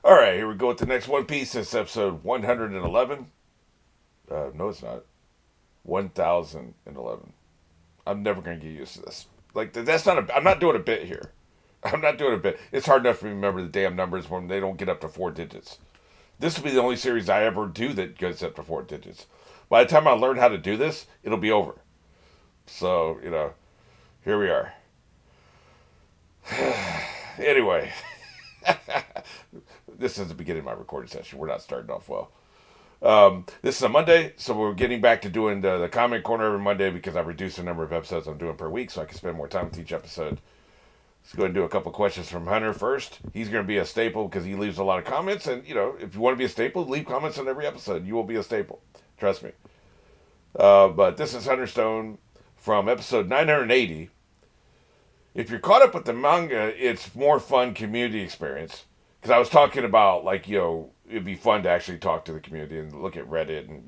All right, here we go with the next One Piece. It's episode 111. No, it's not. 1011. I'm never going to get used to this. Like, that's not a. I'm not doing a bit here. I'm not doing a bit. It's hard enough for me to remember the damn numbers when they don't get up to four digits. This will be the only series I ever do that gets up to four digits. By the time I learn how to do this, it'll be over. So, here we are. Anyway, this is the beginning of my recording session. We're not starting off well. This is a Monday, so we're getting back to doing the comment corner every Monday because I've reduced the number of episodes I'm doing per week so I can spend more time with each episode. Let's go ahead and do a couple questions from Hunter first. He's going to be a staple because he leaves a lot of comments. And, if you want to be a staple, leave comments on every episode. You will be a staple. Trust me. But this is Hunter Stone from episode 980. If you're caught up with the manga, it's more fun community experience. Because I was talking about, it'd be fun to actually talk to the community and look at Reddit and,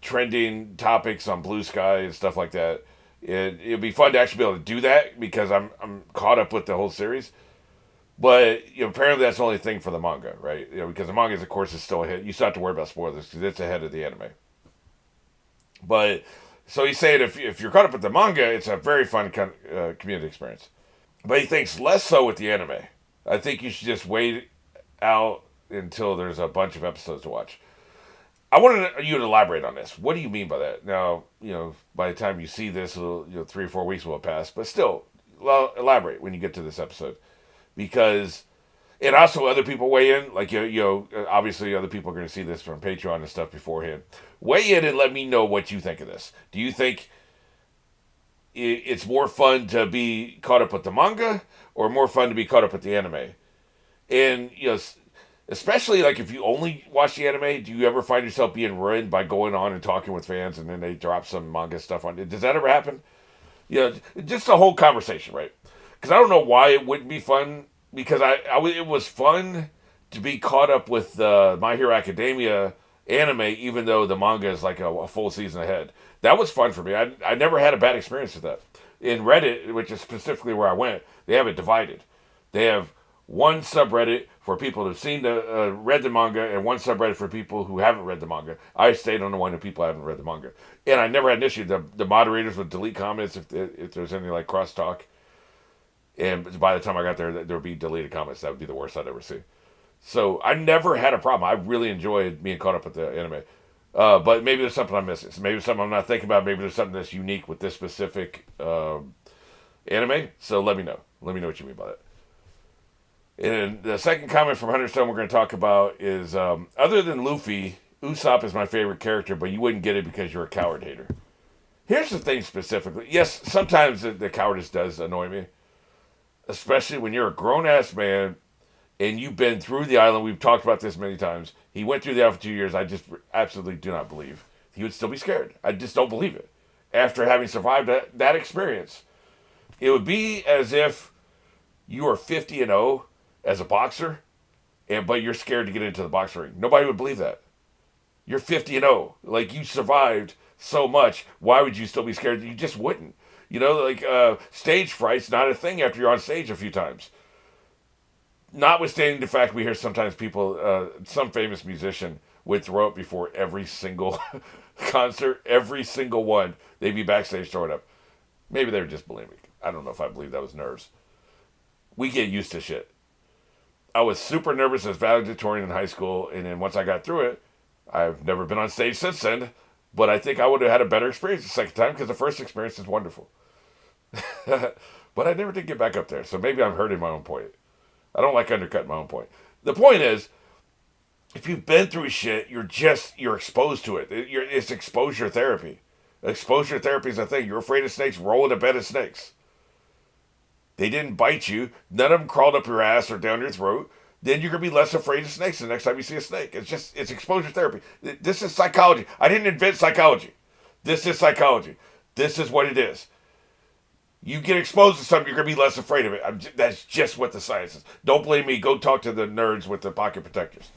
trending topics on Blue Sky and stuff like that. It'd be fun to actually be able to do that because I'm caught up with the whole series. But apparently that's the only thing for the manga, right? Because the manga, of course, is still ahead. You still have to worry about spoilers because it's ahead of the anime. But so he's saying if you're caught up with the manga, it's a very fun community experience. But he thinks less so with the anime. I think you should just wait out until there's a bunch of episodes to watch. I wanted you to elaborate on this. What do you mean by that? Now, by the time you see this, 3 or 4 weeks will have passed. But still, elaborate when you get to this episode. Because, and also other people weigh in. Like, obviously other people are going to see this from Patreon and stuff beforehand. Weigh in and let me know what you think of this. Do you think it's more fun to be caught up with the manga or more fun to be caught up with the anime? And, especially like if you only watch the anime, do you ever find yourself being ruined by going on and talking with fans and then they drop some manga stuff on it? Does that ever happen? Just the whole conversation, right? Because I don't know why it wouldn't be fun. Because it was fun to be caught up with My Hero Academia anime, even though the manga is like a full season ahead. That was fun for me. I never had a bad experience with that. In Reddit, which is specifically where I went, they have it divided. They have one subreddit for people who've seen read the manga and one subreddit for people who haven't read the manga. I stayed on the one of people who haven't read the manga. And I never had an issue. The moderators would delete comments if there's any like crosstalk. And by the time I got there would be deleted comments. That would be the worst I'd ever see. So I never had a problem. I really enjoyed being caught up with the anime. But maybe there's something I'm missing. So maybe there's something I'm not thinking about. Maybe there's something that's unique with this specific anime. So let me know. Let me know what you mean by that. And the second comment from Hunter Stone we're going to talk about is, other than Luffy, Usopp is my favorite character, but you wouldn't get it because you're a coward hater. Here's the thing specifically. Yes, sometimes the cowardice does annoy me. Especially when you're a grown-ass man and you've been through the island. We've talked about this many times. He went through the island for 2 years. I just absolutely do not believe he would still be scared. I just don't believe it. After having survived that experience, it would be as if you are 50-0 as a boxer, but you're scared to get into the boxing ring. Nobody would believe that. You're 50-0. Like, you survived so much. Why would you still be scared? You just wouldn't. Stage fright's not a thing after you're on stage a few times. Notwithstanding the fact we hear sometimes people, some famous musician would throw up before every single concert, every single one. They'd be backstage throwing up. Maybe they were just bulimic. I don't know if I believe that was nerves. We get used to shit. I was super nervous as valedictorian in high school, and then once I got through it, I've never been on stage since then, but I think I would have had a better experience the second time because the first experience is wonderful. But I never did get back up there, so maybe I'm hurting my own point. I don't like undercutting my own point. The point is, if you've been through shit, you're exposed to it. It's exposure therapy. Exposure therapy is a thing. You're afraid of snakes, roll in a bed of snakes. They didn't bite you. None of them crawled up your ass or down your throat. Then you're going to be less afraid of snakes the next time you see a snake. It's exposure therapy. This is psychology. I didn't invent psychology. This is psychology. This is what it is. You get exposed to something, you're going to be less afraid of it. That's just what the science is. Don't blame me. Go talk to the nerds with the pocket protectors.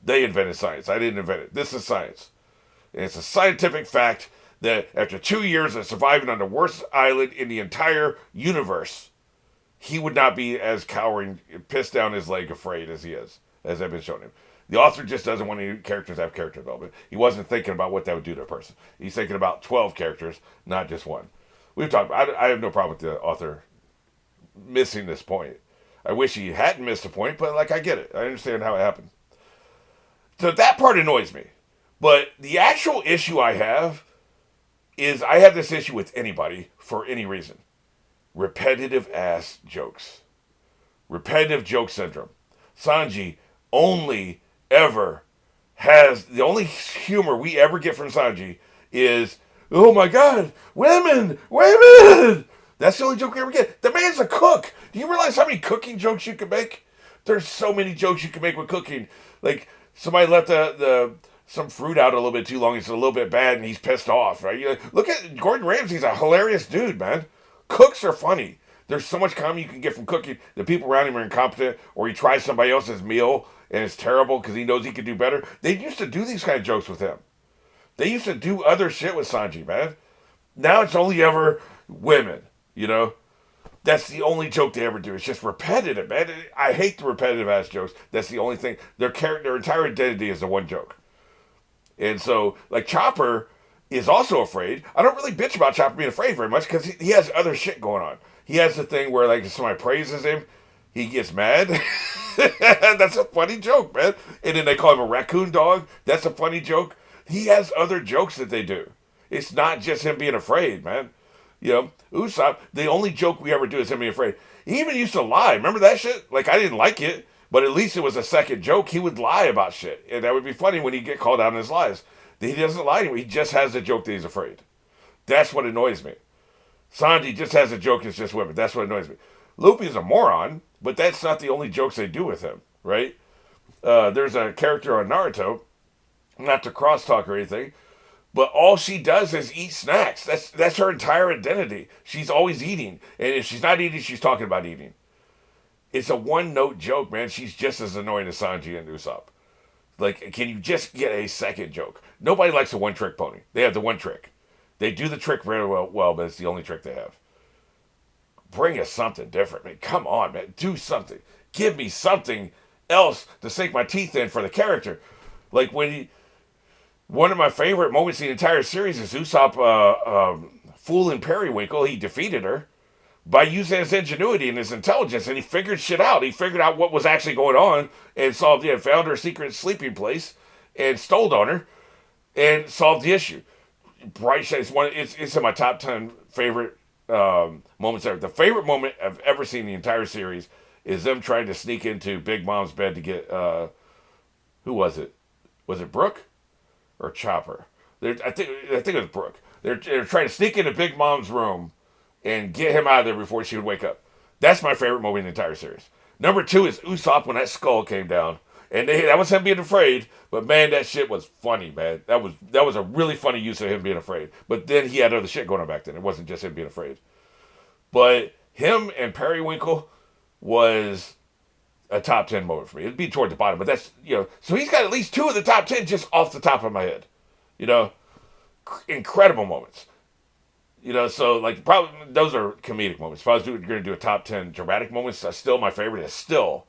They invented science. I didn't invent it. This is science. And it's a scientific fact that after 2 years of surviving on the worst island in the entire universe, he would not be as cowering, pissed down his leg, afraid as he is, as I've been showing him. The author just doesn't want any characters to have character development. He wasn't thinking about what that would do to a person. He's thinking about 12 characters, not just one. We've talked about, I have no problem with the author missing this point. I wish he hadn't missed a point, but like I get it. I understand how it happened. So that part annoys me. But the actual issue I have is I have this issue with anybody for any reason. Repetitive ass jokes. Repetitive joke syndrome. Sanji only ever has, the only humor we ever get from Sanji is, oh my god, women! That's the only joke we ever get. The man's a cook. Do you realize how many cooking jokes you can make? There's so many jokes you can make with cooking. Like, somebody left some fruit out a little bit too long. It's a little bit bad, and he's pissed off. Right? Look at Gordon Ramsay's a hilarious dude, man. Cooks are funny. There's so much comedy you can get from cooking. The people around him are incompetent, or he tries somebody else's meal and it's terrible because he knows he could do better. They used to do these kind of jokes with him. They used to do other shit with Sanji, man. Now it's only ever women, That's the only joke they ever do. It's just repetitive, man. I hate the repetitive ass jokes. That's the only thing. Their entire identity is the one joke. And so, like, Chopper is also afraid. I don't really bitch about Chopper being afraid very much because he has other shit going on. He has the thing where, like, if somebody praises him, he gets mad. That's a funny joke, man. And then they call him a raccoon dog. That's a funny joke. He has other jokes that they do. It's not just him being afraid, man. Usopp, the only joke we ever do is him being afraid. He even used to lie. Remember that shit? Like, I didn't like it, but at least it was a second joke. He would lie about shit. And that would be funny when he'd get called out on his lies. He doesn't lie anymore. He just has the joke that he's afraid. That's what annoys me. Sanji just has a joke, it's just women. That's what annoys me. Luffy's a moron, but that's not the only jokes they do with him, right? There's a character on Naruto, not to crosstalk or anything, but all she does is eat snacks. That's her entire identity. She's always eating. And if she's not eating, she's talking about eating. It's a one-note joke, man. She's just as annoying as Sanji and Usopp. Like, can you just get a second joke? Nobody likes a one-trick pony. They have the one trick. They do the trick very well, but it's the only trick they have. Bring us something different, man. Come on, man. Do something. Give me something else to sink my teeth in for the character. Like one of my favorite moments in the entire series is Usopp fooling Periwinkle. He defeated her by using his ingenuity and his intelligence, and he figured shit out. He figured out what was actually going on and found her secret sleeping place and stole on her and solved the issue. Bright shit. It's in my top 10 favorite moments ever. The favorite moment I've ever seen in the entire series is them trying to sneak into Big Mom's bed to get who was it? Was it Brooke or Chopper? I think it was Brooke. They're trying to sneak into Big Mom's room and get him out of there before she would wake up. That's my favorite moment in the entire series. Number 2 is Usopp when that skull came down. And that was him being afraid, but man, that shit was funny, man. That was a really funny use of him being afraid. But then he had other shit going on back then. It wasn't just him being afraid. But him and Periwinkle was a top 10 moment for me. It'd be toward the bottom, but that's, so he's got at least 2 of the top 10 just off the top of my head. Incredible moments. So like probably those are comedic moments. If I was going to do a top 10 dramatic moments, still my favorite is still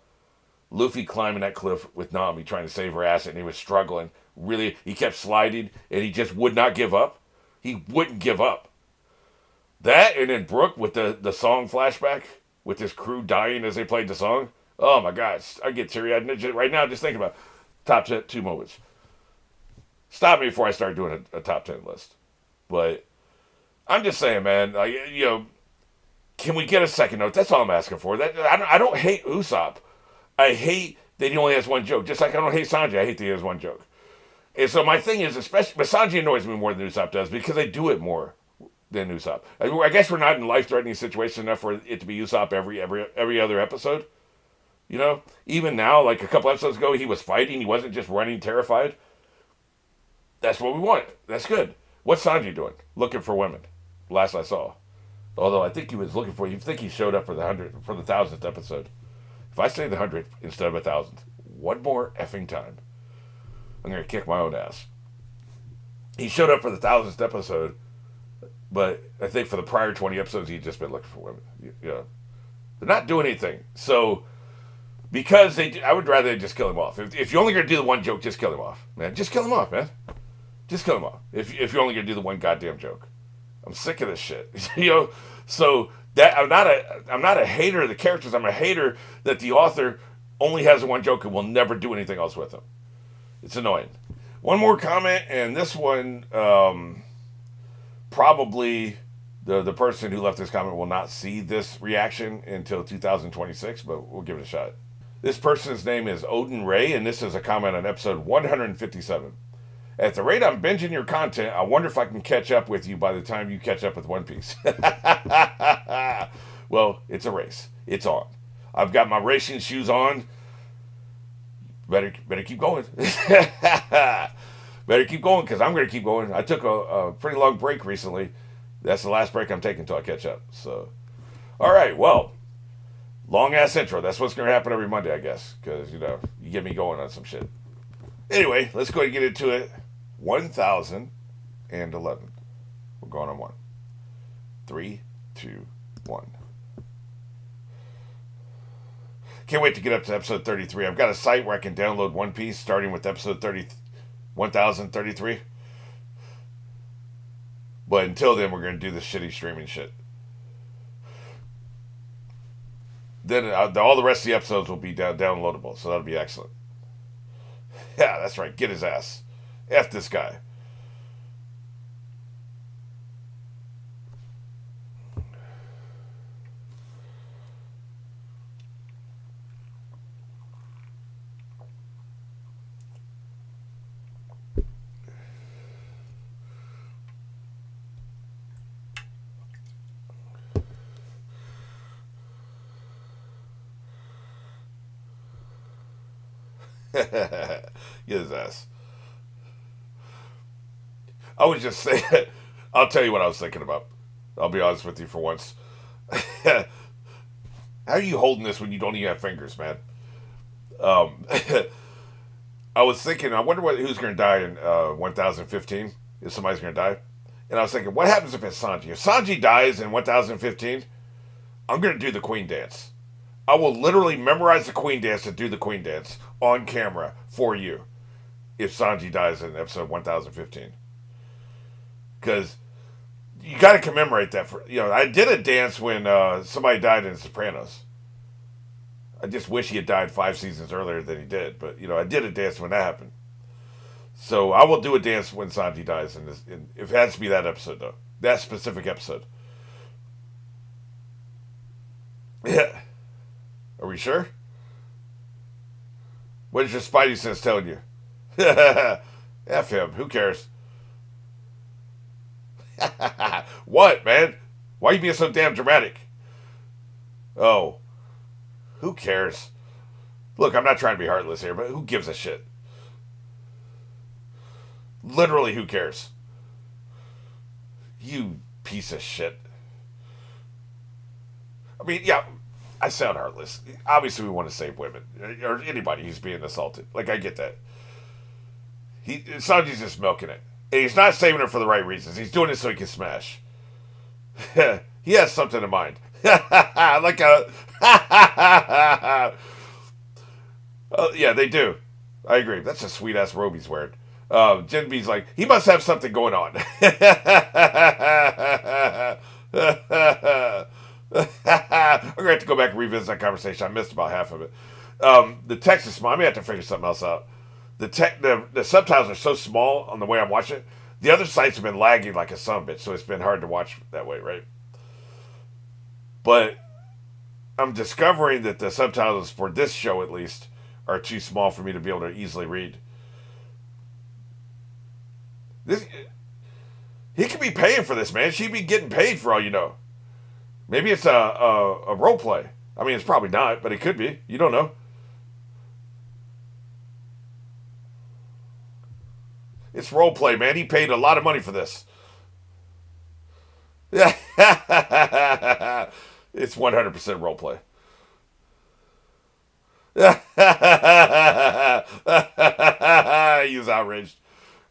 Luffy climbing that cliff with Nami trying to save her ass, and he was struggling. Really, he kept sliding, and he just would not give up. He wouldn't give up. That, and then Brooke with the song flashback, with his crew dying as they played the song. Oh my gosh, I get teary-eyed right now just thinking about top 2 moments. Stop me before I start doing a top 10 list. But I'm just saying, man, can we get a second note? That's all I'm asking for. I don't hate Usopp. I hate that he only has one joke. Just like I don't hate Sanji, I hate that he has one joke. And so my thing is, especially, but Sanji annoys me more than Usopp does because they do it more than Usopp. I guess we're not in life-threatening situations enough for it to be Usopp every other episode. Even now, like a couple episodes ago, he was fighting. He wasn't just running terrified. That's what we want. That's good. What's Sanji doing? Looking for women. Last I saw. Although I think he was looking for. You think he showed up for the 1,000th episode? If I say the 100th instead of 1,000th, one more effing time, I'm gonna kick my own ass. He showed up for the 1,000th episode, but I think for the prior 20 episodes, he'd just been looking for women. They're not doing anything. So because I would rather they just kill him off. If you're only gonna do the one joke, just kill him off, man. Just kill him off, man. Just kill him off. If you're only gonna do the one goddamn joke, I'm sick of this shit. So that I'm not a hater of the characters. I'm a hater that the author only has one joke and will never do anything else with them. It's annoying. One more comment, and this one probably the person who left this comment will not see this reaction until 2026, but we'll give it a shot. This person's name is Odin Ray, and this is a comment on episode 157. At the rate I'm binging your content, I wonder if I can catch up with you by the time you catch up with One Piece. Well, it's a race. It's on. I've got my racing shoes on. Better keep going. Better keep going, because I'm going to keep going. I took a pretty long break recently. That's the last break I'm taking until I catch up. So, all right, well, long-ass intro. That's what's going to happen every Monday, I guess, because, you get me going on some shit. Anyway, let's go ahead and get into it. 1011. We're going on 1. 3, 2, 1. Can't wait to get up to episode 33. I've got a site where I can download One Piece starting with episode 1033. But until then, we're going to do this shitty streaming shit. Then all the rest of the episodes will be downloadable, so that'll be excellent. Yeah, that's right. Get his ass. F this guy. Get his ass. I was just saying, I'll tell you what I was thinking about. I'll be honest with you for once. How are you holding this when you don't even have fingers, man? I was thinking, I wonder who's going to die in 1015, if somebody's going to die. And I was thinking, what happens if it's Sanji? If Sanji dies in 1015, I'm going to do the Queen Dance. I will literally memorize the Queen Dance and do the Queen Dance on camera for you if Sanji dies in episode 1015. Because you got to commemorate that. I did a dance when somebody died in Sopranos. I just wish he had died 5 seasons earlier than he did. But, I did a dance when that happened. So I will do a dance when Sanji dies. If it has to be that episode, though. That specific episode. Yeah. Are we sure? What is your Spidey sense telling you? F him. Who cares? What, man? Why are you being so damn dramatic? Oh. Who cares? Look, I'm not trying to be heartless here, but who gives a shit? Literally, who cares? You piece of shit. I mean, yeah, I sound heartless. Obviously, we want to save women or anybody who's being assaulted. Like, I get that. Sanji's just milking it. And he's not saving her for the right reasons. He's doing it so he can smash. He has something in mind. Like a... yeah, they do. I agree. That's a sweet-ass robe he's wearing. Jen B's like, he must have something going on. I'm going to have to go back and revisit that conversation. I missed about half of it. The text is small. I may have to figure something else out. The subtitles are so small on the way I'm watching it. The other sites have been lagging like a son of a bitch, so it's been hard to watch that way, right? But I'm discovering that the subtitles for this show, at least, are too small for me to be able to easily read. He could be paying for this, man. She'd be getting paid for all you know. Maybe it's a role play. I mean, it's probably not, but it could be. You don't know. It's role play, man. He paid a lot of money for this. It's 100% role play. He was outraged.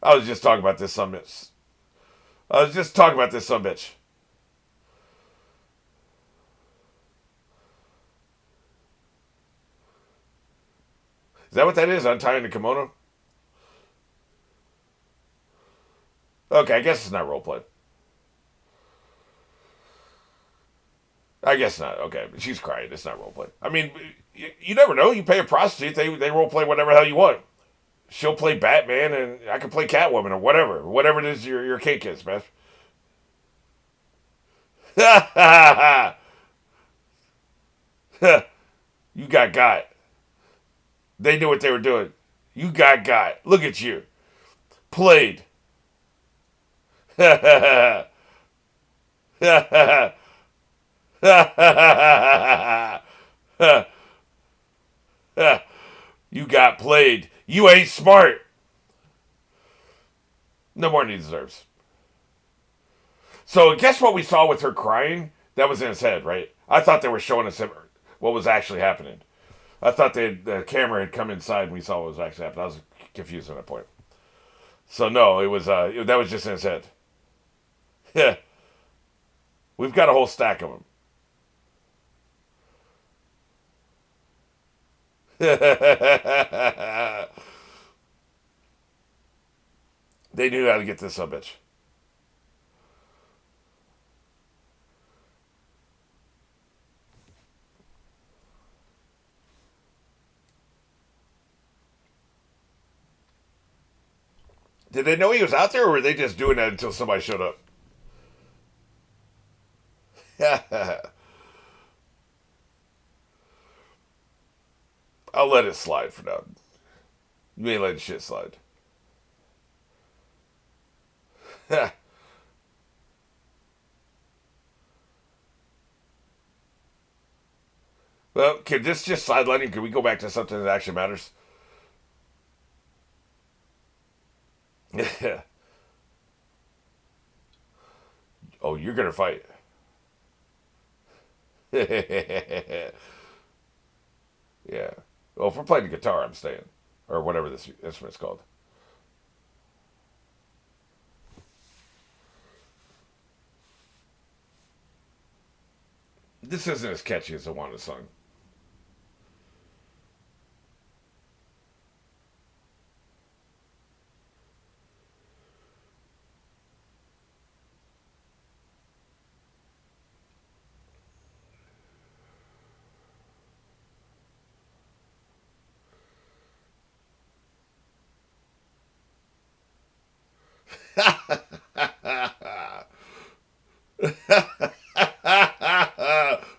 I was just talking about this some bitch. Is that what that is? Untying the kimono? Okay, I guess it's not roleplay. I guess not. Okay, but she's crying. It's not roleplay. I mean, you never know. You pay a prostitute, they roleplay whatever the hell you want. She'll play Batman, and I can play Catwoman or whatever it is your kink is, man. You got. They knew what they were doing. You got. Look at you. Played. You got played. You ain't smart. No more than he deserves. So guess what we saw with her crying? That was in his head, right? I thought they were showing us what was actually happening. I thought the camera had come inside and we saw what was actually happening. I was confused at that point. So no, it was that was just in his head. Yeah, we've got a whole stack of them. They knew how to get this bitch. Did they know he was out there, or were they just doing that until somebody showed up? I'll let it slide for now. You ain't letting shit slide. Well, can this just sidelining? Can we go back to something that actually matters? Oh, you're gonna fight. Yeah. Well, if we're playing the guitar, I'm staying, or whatever this instrument's called. This isn't as catchy as the Wanda song.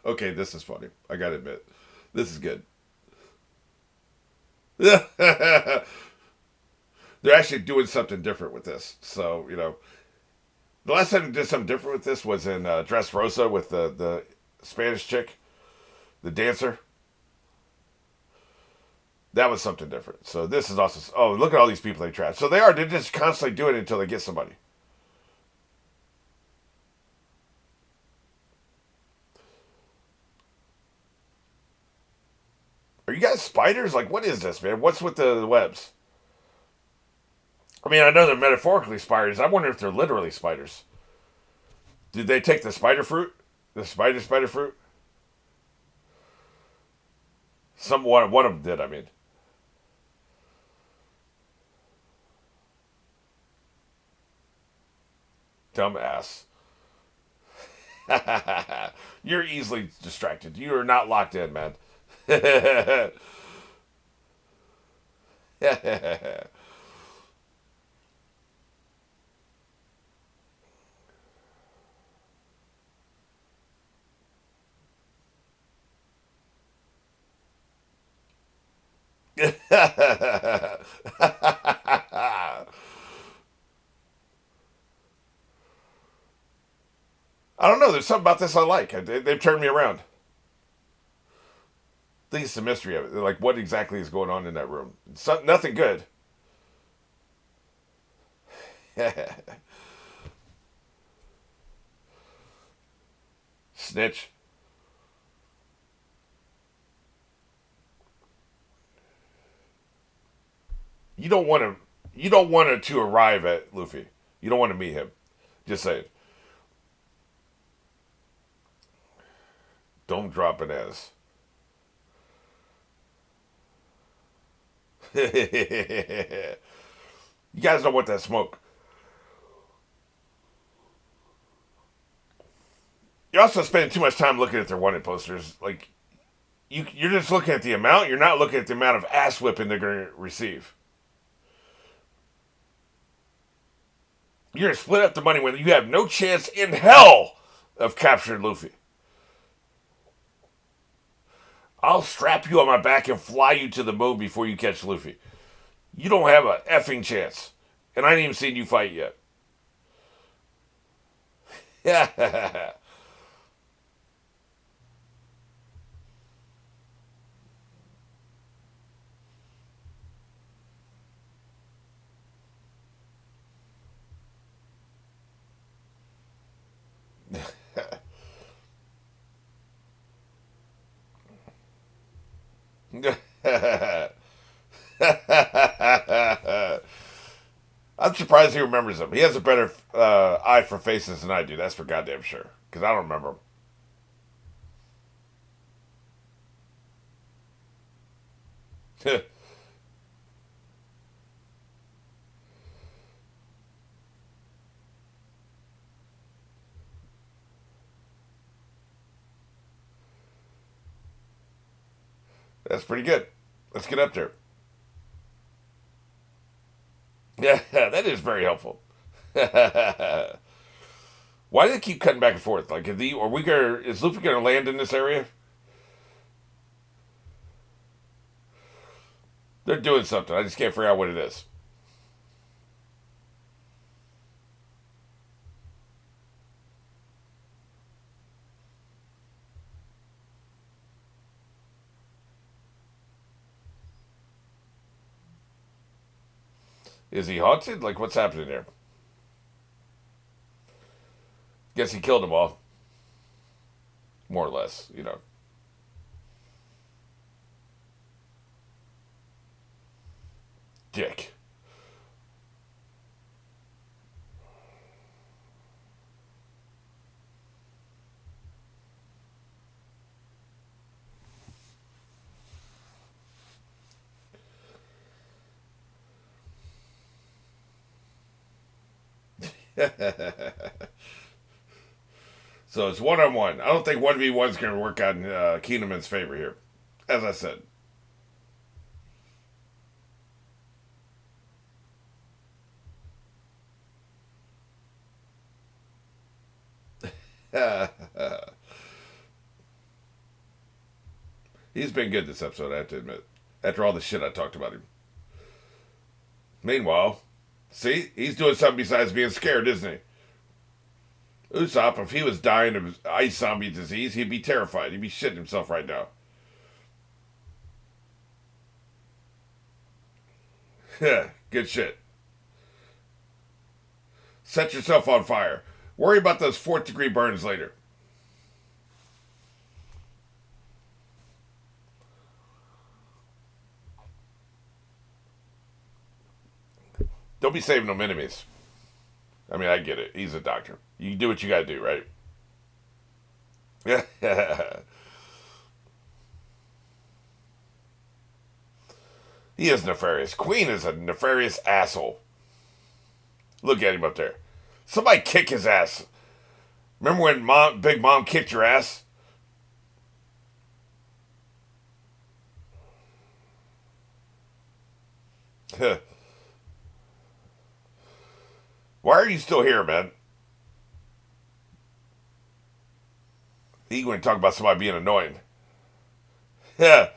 Okay, this is funny. I gotta admit, this is good. They're actually doing something different with this. So the last time they did something different with this was in Dressrosa with the Spanish chick, the dancer. That was something different. So this is also. Oh, look at all these people they trap. So they're just constantly doing it until they get somebody. Are you guys spiders? Like, what is this, man? What's with the webs? I mean, I know they're metaphorically spiders. I wonder if they're literally spiders. Did they take the spider fruit? The spider fruit? One of them did, I mean. Dumbass. You're easily distracted. You are not locked in, man. I don't know. There's something about this I like. They've turned me around. I think it's the mystery of it. Like, what exactly is going on in that room? Nothing good. Snitch. You don't want to. You don't want to arrive at Luffy. You don't want to meet him. Just say it. Don't drop an S. You guys don't want that smoke. You're also spending too much time looking at their wanted posters. Like you're just looking at the amount. You're not looking at the amount of ass whipping they're going to receive. You're going to split up the money when you have no chance in hell of capturing Luffy. I'll strap you on my back and fly you to the moon before you catch Luffy. You don't have a effing chance. And I ain't even seen you fight yet. Yeah. I'm surprised he remembers him. He has a better eye for faces than I do. That's for goddamn sure. Because I don't remember him. That's pretty good. Let's get up there. Yeah, that is very helpful. Why do they keep cutting back and forth? Like, is Luffy gonna land in this area? They're doing something. I just can't figure out what it is. Is he haunted? Like, what's happening there? Guess he killed them all, more or less. Dick. So it's 1-on-1. I don't think 1v1 is going to work out in Keeneman's favor here. As I said. He's been good this episode, I have to admit. After all the shit I talked about him. Meanwhile, see, he's doing something besides being scared, isn't he? Usopp, if he was dying of ice zombie disease, he'd be terrified. He'd be shitting himself right now. Good shit. Set yourself on fire. Worry about those fourth degree burns later. Don't be saving them enemies. I mean, I get it. He's a doctor. You do what you gotta do, right? Yeah. He is nefarious. Queen is a nefarious asshole. Look at him up there. Somebody kick his ass. Remember when Big Mom kicked your ass? Why are you still here, man? He going to talk about somebody being annoying. Yeah,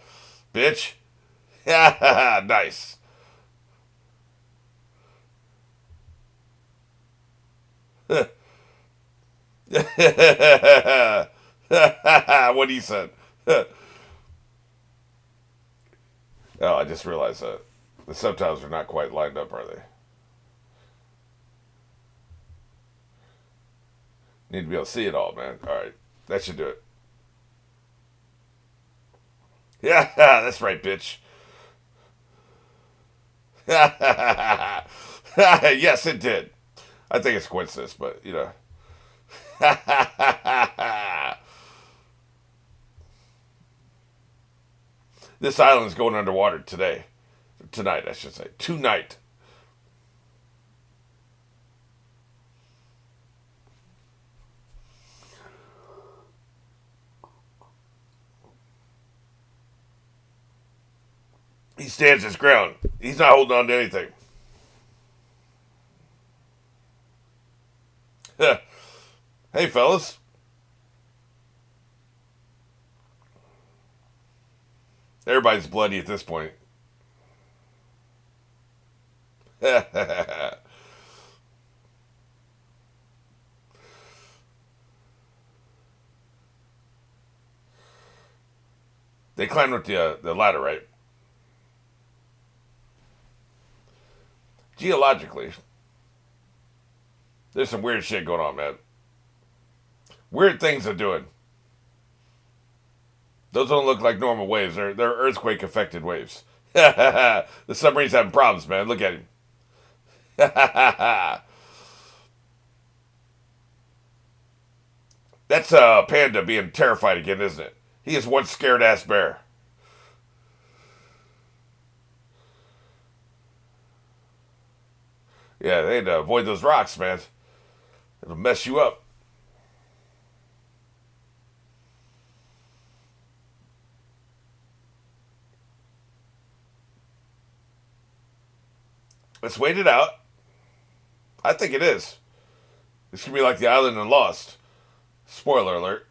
bitch. Yeah, nice. What he said. Oh, I just realized that the subtitles are not quite lined up, are they? Need to be able to see it all, man. All right, that should do it. Yeah, that's right, bitch. Yes, it did. I think it's coincidence, but this island is going underwater today. tonight, I should say. Tonight. He stands his ground. He's not holding on to anything. Hey, fellas. Everybody's bloody at this point. They climbed up the ladder, right? Geologically, there's some weird shit going on, man. Weird things they're doing. Those don't look like normal waves. They're earthquake-affected waves. The submarine's having problems, man. Look at him. That's Panda being terrified again, isn't it? He is one scared-ass bear. Yeah, they had to avoid those rocks, man. It'll mess you up. Let's wait it out. I think it is. This could be like the island in Lost. Spoiler alert.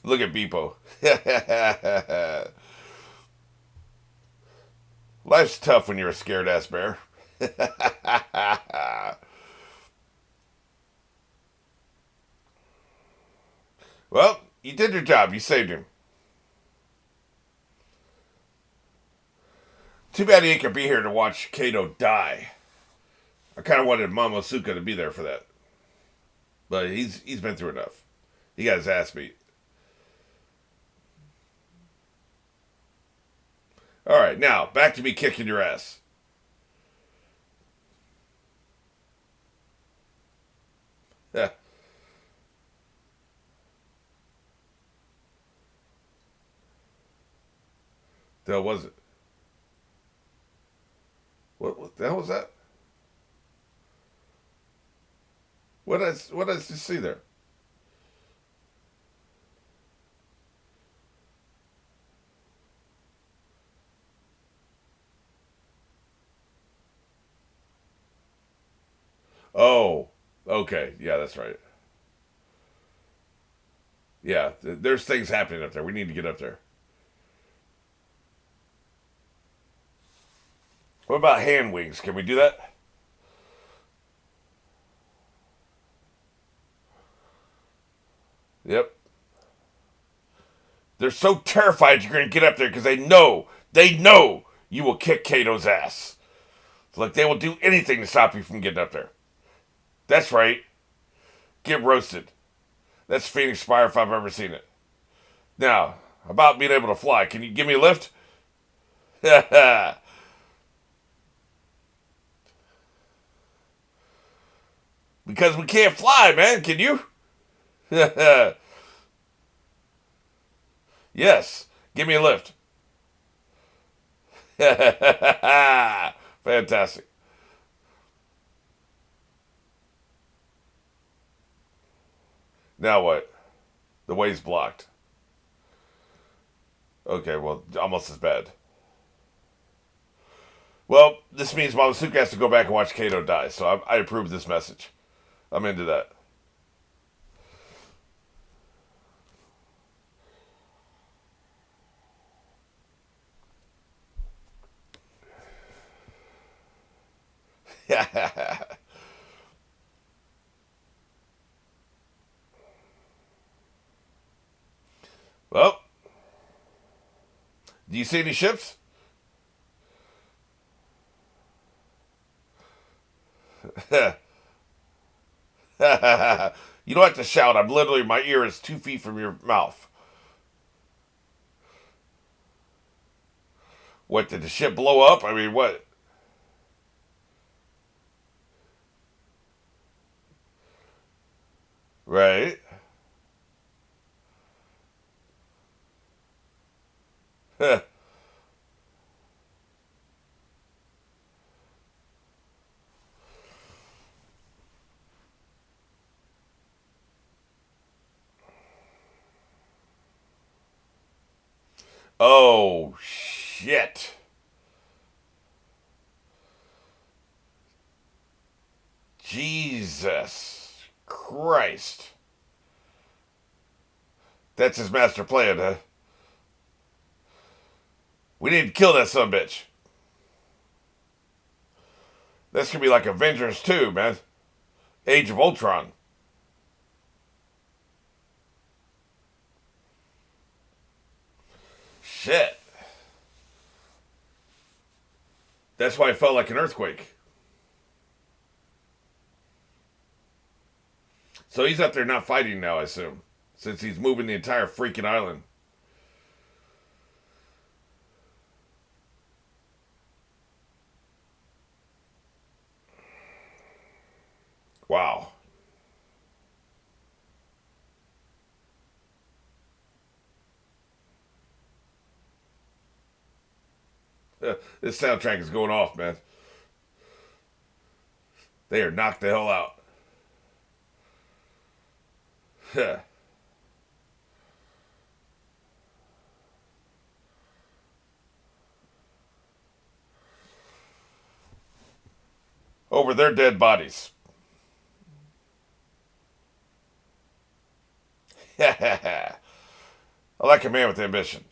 Look at Beepo. Life's tough when you're a scared ass bear. Well, you did your job. You saved him. Too bad he ain't gonna be here to watch Kato die. I kind of wanted Momosuke to be there for that, but he's been through enough. He got his ass beat. All right, now back to me kicking your ass. Yeah. The hell was it? What the hell was that? What did I just see there? Oh, okay. Yeah, that's right. Yeah, there's things happening up there. We need to get up there. What about hand wings? Can we do that? Yep. They're so terrified you're going to get up there because they know you will kick Kato's ass. It's like they will do anything to stop you from getting up there. That's right. Get roasted. That's Phoenix Fire if I've ever seen it. Now, about being able to fly, can you give me a lift? Because we can't fly, man. Can you? Yes. Give me a lift. Fantastic. Now what? The way's blocked. Okay, well, almost as bad. Well, this means Momosuke has to go back and watch Kato die, so I approve this message. I'm into that. Well, do you see any ships? You You don't have to shout. I'm literally, my ear is 2 feet from your mouth. What, did the ship blow up? I mean, what? Right? Oh, shit. Jesus Christ. That's his master plan, huh? We need to kill that son of a bitch. This could be like Avengers 2, man. Age of Ultron. Shit. That's why it felt like an earthquake. So he's up there not fighting now, I assume. Since he's moving the entire freaking island. Wow. This soundtrack is going off, man. They are knocked the hell out. Over their dead bodies. I like a man with ambition.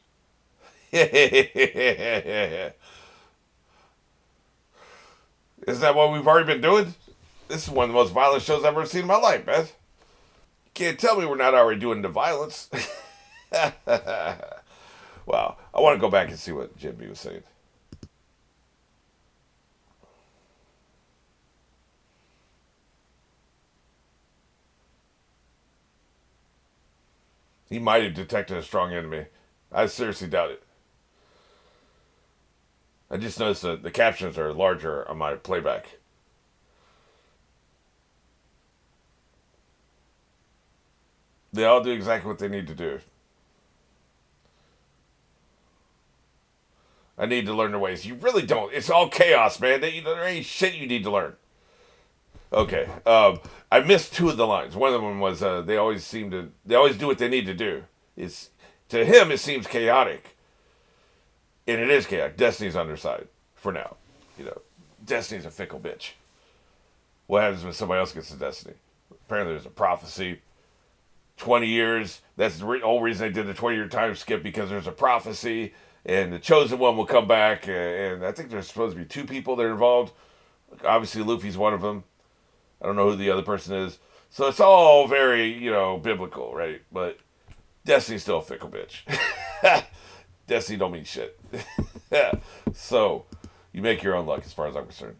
Isn't that what we've already been doing? This is one of the most violent shows I've ever seen in my life, man. You can't tell me we're not already doing the violence. Wow. I want to go back and see what Jim B was saying. He might have detected a strong enemy. I seriously doubt it. I just noticed that the captions are larger on my playback. They all do exactly what they need to do. I need to learn their ways. You really don't. It's all chaos, man. There ain't shit you need to learn. Okay. I missed two of the lines. One of them was they always do what they need to do. It's to him it seems chaotic, and it is chaotic. Destiny's on their side for now. You know, Destiny's a fickle bitch. What happens when somebody else gets the destiny? Apparently, there's a prophecy. 20 years. That's the whole reason they did the 20-year time skip, because there's a prophecy, and the chosen one will come back. And I think there's supposed to be two people that are involved. Obviously, Luffy's one of them. I don't know who the other person is. So it's all very, biblical, right? But Destiny's still a fickle bitch. Destiny don't mean shit. So you make your own luck as far as I'm concerned.